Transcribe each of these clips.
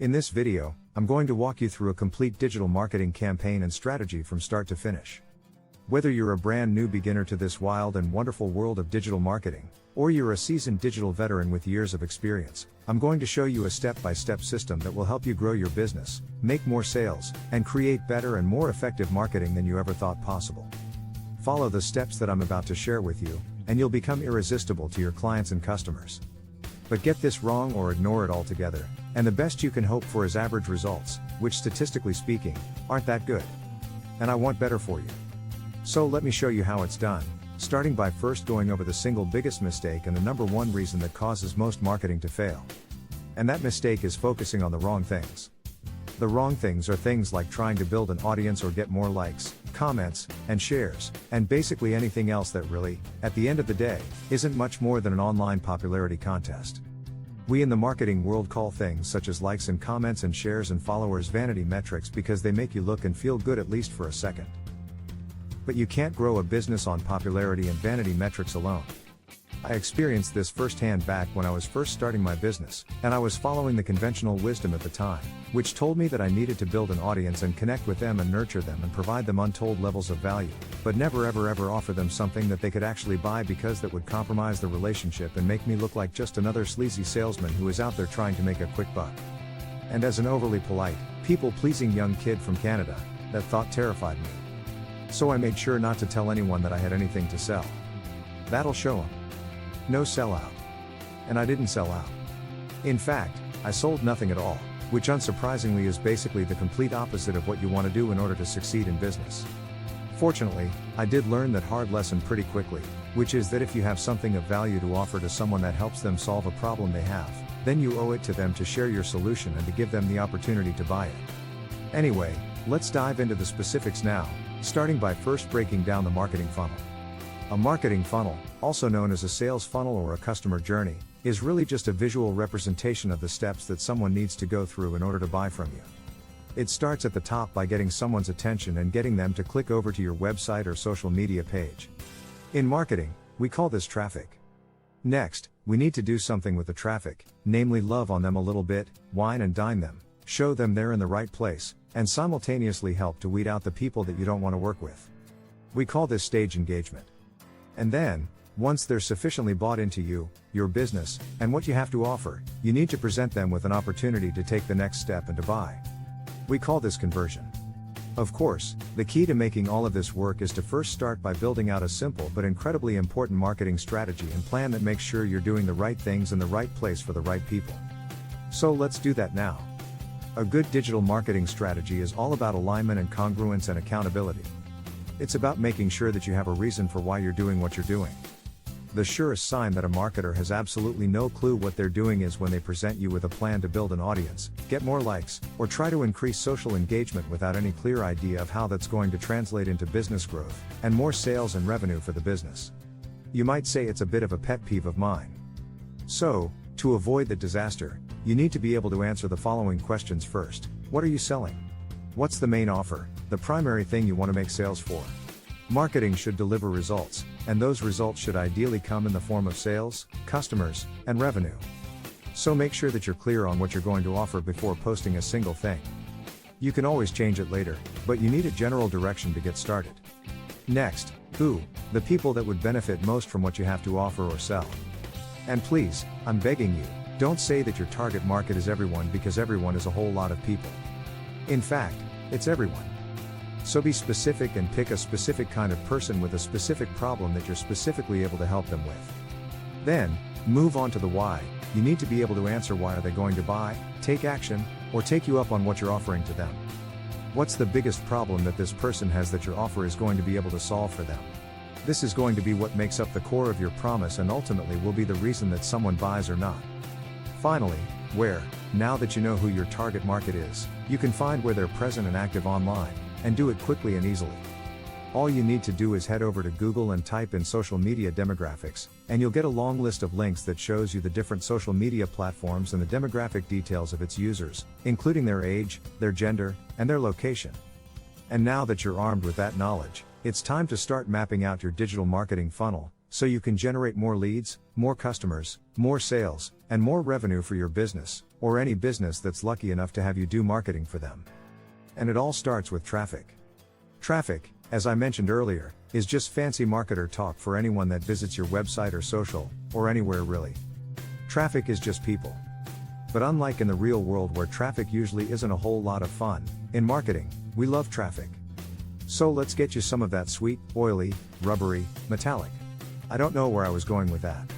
In this video, I'm going to walk you through a complete digital marketing campaign and strategy from start to finish. Whether you're a brand new beginner to this wild and wonderful world of digital marketing, or you're a seasoned digital veteran with years of experience, I'm going to show you a step-by-step system that will help you grow your business, make more sales, and create better and more effective marketing than you ever thought possible. Follow the steps that I'm about to share with you, and you'll become irresistible to your clients and customers. But get this wrong or ignore it altogether, and the best you can hope for is average results, which statistically speaking, aren't that good. And I want better for you. So let me show you how it's done, starting by first going over the single biggest mistake and the number one reason that causes most marketing to fail. And that mistake is focusing on the wrong things. The wrong things are things like trying to build an audience or get more likes, comments, and shares, and basically anything else that really, at the end of the day, isn't much more than an online popularity contest. We in the marketing world call things such as likes and comments and shares and followers vanity metrics because they make you look and feel good at least for a second. But you can't grow a business on popularity and vanity metrics alone. I experienced this firsthand back when I was first starting my business, and I was following the conventional wisdom at the time, which told me that I needed to build an audience and connect with them and nurture them and provide them untold levels of value, but never ever offer them something that they could actually buy because that would compromise the relationship and make me look like just another sleazy salesman who is out there trying to make a quick buck. And as an overly polite, people-pleasing young kid from Canada, that thought terrified me. So I made sure not to tell anyone that I had anything to sell. That'll show them. No sellout. And I didn't sell out. In fact, I sold nothing at all, which unsurprisingly is basically the complete opposite of what you want to do in order to succeed in business. Fortunately, I did learn that hard lesson pretty quickly, which is that if you have something of value to offer to someone that helps them solve a problem they have, then you owe it to them to share your solution and to give them the opportunity to buy it. Anyway, let's dive into the specifics now, starting by first breaking down the marketing funnel. A marketing funnel, also known as a sales funnel or a customer journey, is really just a visual representation of the steps that someone needs to go through in order to buy from you. It starts at the top by getting someone's attention and getting them to click over to your website or social media page. In marketing, we call this traffic. Next, we need to do something with the traffic, namely love on them a little bit, wine and dine them, show them they're in the right place, and simultaneously help to weed out the people that you don't want to work with. We call this stage engagement. And then, once they're sufficiently bought into you, your business, and what you have to offer, you need to present them with an opportunity to take the next step and to buy. We call this conversion. Of course, the key to making all of this work is to first start by building out a simple but incredibly important marketing strategy and plan that makes sure you're doing the right things in the right place for the right people. So let's do that now. A good digital marketing strategy is all about alignment and congruence and accountability. It's about making sure that you have a reason for why you're doing what you're doing. The surest sign that a marketer has absolutely no clue what they're doing is when they present you with a plan to build an audience, get more likes, or try to increase social engagement without any clear idea of how that's going to translate into business growth, and more sales and revenue for the business. You might say it's a bit of a pet peeve of mine. So, to avoid the disaster, you need to be able to answer the following questions first. What are you selling? What's the main offer, the primary thing you want to make sales for? Marketing should deliver results, and those results should ideally come in the form of sales, customers, and revenue. So make sure that you're clear on what you're going to offer before posting a single thing. You can always change it later, but you need a general direction to get started. Next, who? The people that would benefit most from what you have to offer or sell. And please, I'm begging you, don't say that your target market is everyone because everyone is a whole lot of people. In fact, it's everyone. So be specific and pick a specific kind of person with a specific problem that you're specifically able to help them with. Then, move on to the why. You need to be able to answer why are they going to buy, take action, or take you up on what you're offering to them. What's the biggest problem that this person has that your offer is going to be able to solve for them? This is going to be what makes up the core of your promise and ultimately will be the reason that someone buys or not. Finally, where? Now that you know who your target market is, you can find where they're present and active online, and do it quickly and easily. All you need to do is head over to Google and type in social media demographics, and you'll get a long list of links that shows you the different social media platforms and the demographic details of its users, including their age, their gender, and their location. And now that you're armed with that knowledge, it's time to start mapping out your digital marketing funnel, so you can generate more leads, more customers, more sales, and more revenue for your business, or any business that's lucky enough to have you do marketing for them. And it all starts with traffic. Traffic, as I mentioned earlier, is just fancy marketer talk for anyone that visits your website or social, or anywhere really. Traffic is just people. But unlike in the real world where traffic usually isn't a whole lot of fun, in marketing, we love traffic. So let's get you some of that sweet, oily, rubbery, metallic. I don't know where I was going with that.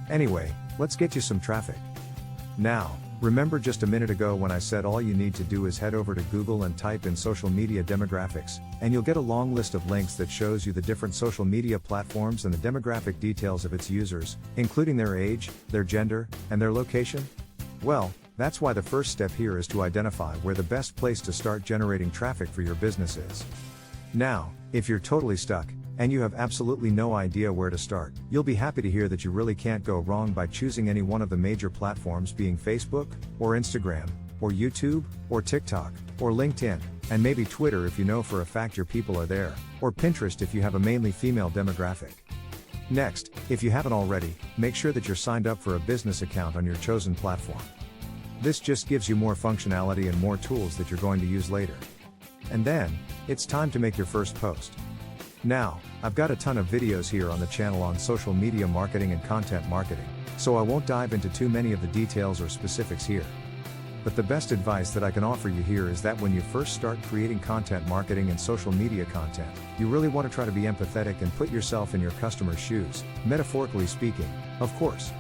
Anyway, let's get you some traffic. Now, remember just a minute ago when I said all you need to do is head over to Google and type in social media demographics, and you'll get a long list of links that shows you the different social media platforms and the demographic details of its users, including their age, their gender, and their location? Well, that's why the first step here is to identify where the best place to start generating traffic for your business is. Now, if you're totally stuck, and you have absolutely no idea where to start, you'll be happy to hear that you really can't go wrong by choosing any one of the major platforms, being Facebook, or Instagram, or YouTube, or TikTok, or LinkedIn, and maybe Twitter if you know for a fact your people are there, or Pinterest if you have a mainly female demographic. Next, if you haven't already, make sure that you're signed up for a business account on your chosen platform. This just gives you more functionality and more tools that you're going to use later. And then, it's time to make your first post. Now, I've got a ton of videos here on the channel on social media marketing and content marketing, so I won't dive into too many of the details or specifics here. But the best advice that I can offer you here is that when you first start creating content marketing and social media content, you really want to try to be empathetic and put yourself in your customer's shoes, metaphorically speaking, of course.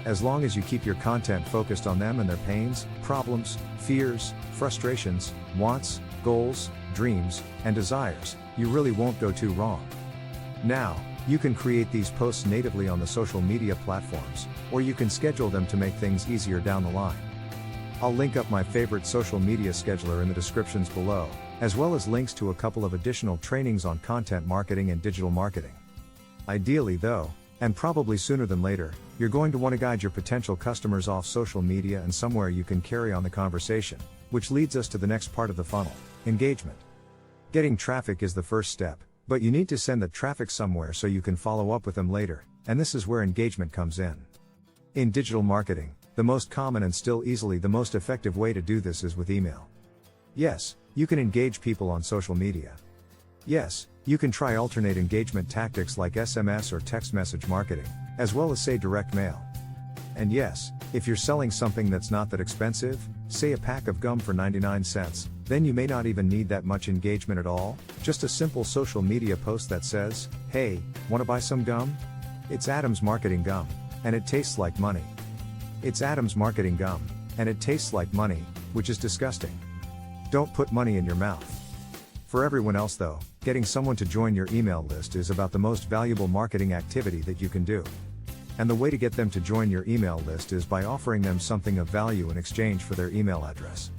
As long as you keep your content focused on them and their pains, problems, fears, frustrations, wants, goals, dreams, and desires, you really won't go too wrong. Now, you can create these posts natively on the social media platforms, or you can schedule them to make things easier down the line. I'll link up my favorite social media scheduler in the descriptions below, as well as links to a couple of additional trainings on content marketing and digital marketing. Ideally though, and probably sooner than later, you're going to want to guide your potential customers off social media and somewhere you can carry on the conversation, which leads us to the next part of the funnel, engagement. Getting traffic is the first step, but you need to send the traffic somewhere so you can follow up with them later, and this is where engagement comes in. In digital marketing, the most common and still easily the most effective way to do this is with email. Yes, you can engage people on social media. Yes, you can try alternate engagement tactics like SMS or text message marketing, as well as say direct mail. And yes, if you're selling something that's not that expensive, say a pack of gum for 99 cents, then you may not even need that much engagement at all, just a simple social media post that says, "Hey, wanna buy some gum? It's Adam's Marketing Gum, and it tastes like money." It's Adam's Marketing Gum, and it tastes like money, which is disgusting. Don't put money in your mouth. For everyone else though, getting someone to join your email list is about the most valuable marketing activity that you can do. And the way to get them to join your email list is by offering them something of value in exchange for their email address.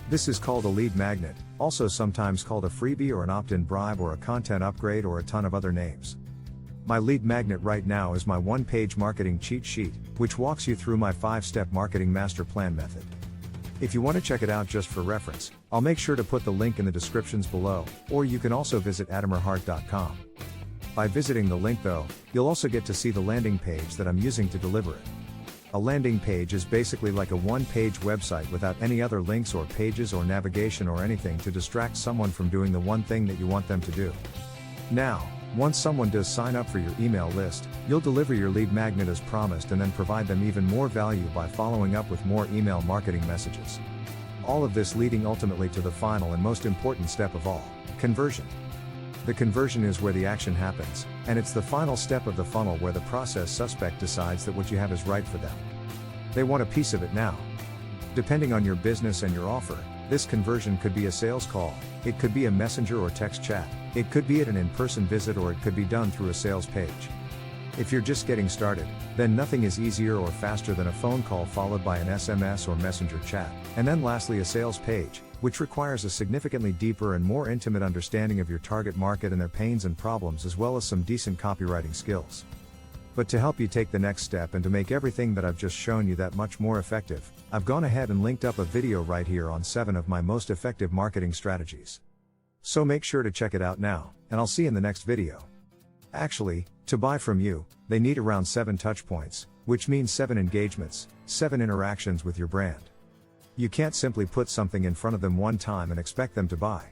This is called a lead magnet, also sometimes called a freebie or an opt-in bribe or a content upgrade or a ton of other names. My lead magnet right now is my one-page marketing cheat sheet, which walks you through my 5-step marketing master plan method. If you want to check it out just for reference, I'll make sure to put the link in the descriptions below, or you can also visit adamerhart.com. By visiting the link though, you'll also get to see the landing page that I'm using to deliver it. A landing page is basically like a one-page website without any other links or pages or navigation or anything to distract someone from doing the one thing that you want them to do. Now, once someone does sign up for your email list, you'll deliver your lead magnet as promised and then provide them even more value by following up with more email marketing messages. All of this leading ultimately to the final and most important step of all, conversion. The conversion is where the action happens, and it's the final step of the funnel where the process suspect decides that what you have is right for them. They want a piece of it now. Depending on your business and your offer, this conversion could be a sales call, it could be a messenger or text chat, it could be at an in-person visit, or it could be done through a sales page. If you're just getting started, then nothing is easier or faster than a phone call followed by an SMS or messenger chat, and then lastly a sales page, which requires a significantly deeper and more intimate understanding of your target market and their pains and problems, as well as some decent copywriting skills. But to help you take the next step and to make everything that I've just shown you that much more effective, I've gone ahead and linked up a video right here on 7 of my most effective marketing strategies. So make sure to check it out now, and I'll see you in the next video. Actually, to buy from you, they need around 7 touch points, which means 7 engagements, 7 interactions with your brand. You can't simply put something in front of them one time and expect them to buy.